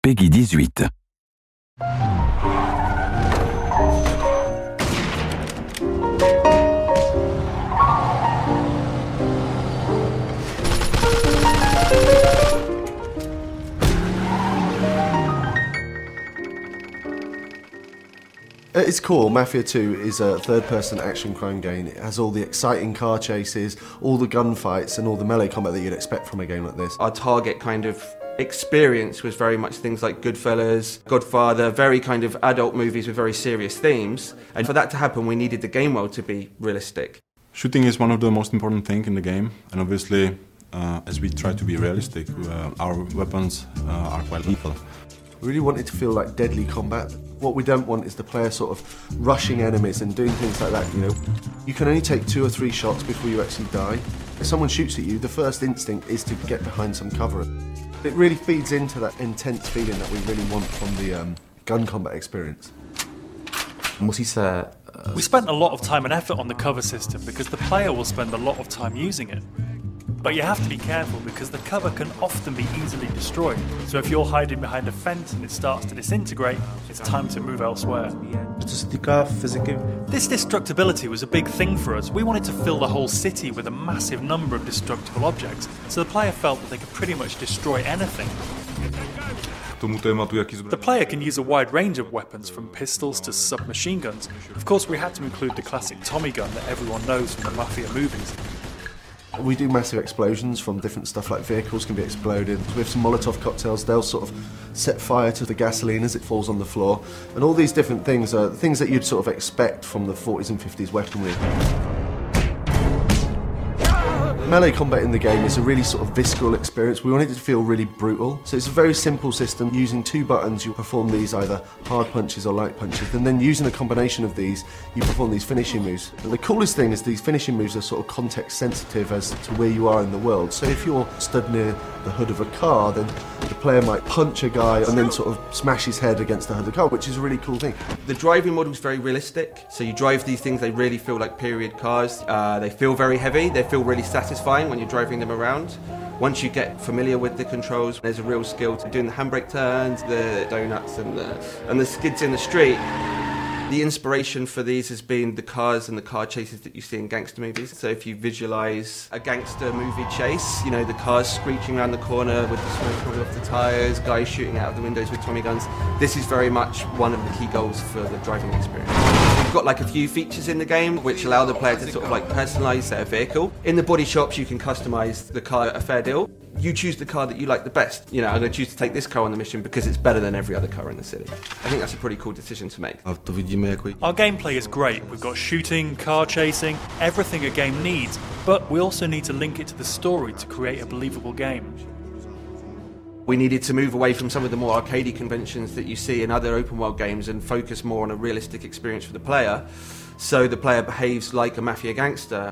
Peggy 18. At its core, Mafia 2 is a third-person action crime game. It has all the exciting car chases, all the gunfights and all the melee combat that you'd expect from a game like this. Our target kind of experience was very much things like Goodfellas, Godfather, very kind of adult movies with very serious themes. And for that to happen, we needed the game world to be realistic. Shooting is one of the most important things in the game, and obviously, as we try to be realistic, our weapons are quite lethal. We really want it to feel like deadly combat. What we don't want is the player sort of rushing enemies and doing things like that, you know. You can only take 2 or 3 shots before you actually die. If someone shoots at you, the first instinct is to get behind some cover. It really feeds into that intense feeling that we really want from the gun combat experience. We spent a lot of time and effort on the cover system because the player will spend a lot of time using it. But you have to be careful because the cover can often be easily destroyed. So if you're hiding behind a fence and it starts to disintegrate, it's time to move elsewhere. This destructibility was a big thing for us. We wanted to fill the whole city with a massive number of destructible objects, so the player felt that they could pretty much destroy anything. The player can use a wide range of weapons, from pistols to submachine guns. Of course, we had to include the classic Tommy gun that everyone knows from the Mafia movies. We do massive explosions from different stuff, like vehicles can be exploded. With some Molotov cocktails, they'll sort of set fire to the gasoline as it falls on the floor. And all these different things are things that you'd sort of expect from the 40s and 50s weaponry. Melee combat in the game is a really sort of visceral experience. We wanted it to feel really brutal. So it's a very simple system. Using 2 buttons, you perform these either hard punches or light punches. And then using a combination of these, you perform these finishing moves. And the coolest thing is these finishing moves are sort of context sensitive as to where you are in the world. So if you're stood near the hood of a car, then the player might punch a guy and then sort of smash his head against the hood of the car, which is a really cool thing. The driving model is very realistic. So you drive these things, they really feel like period cars. They feel very heavy, they feel really satisfying when you're driving them around. Once you get familiar with the controls, there's a real skill to doing the handbrake turns, the donuts and the skids in the street. The inspiration for these has been the cars and the car chases that you see in gangster movies. So if you visualise a gangster movie chase, you know, the cars screeching around the corner with the smoke coming off the tyres, guys shooting out of the windows with Tommy guns, this is very much one of the key goals for the driving experience. We've got like a few features in the game which allow the player to sort of like personalise their vehicle. In the body shops you can customise the car a fair deal. You choose the car that you like the best. You know, I'm going to choose to take this car on the mission because it's better than every other car in the city. I think that's a pretty cool decision to make. Our gameplay is great. We've got shooting, car chasing, everything a game needs, but we also need to link it to the story to create a believable game. We needed to move away from some of the more arcadey conventions that you see in other open world games and focus more on a realistic experience for the player, so the player behaves like a mafia gangster.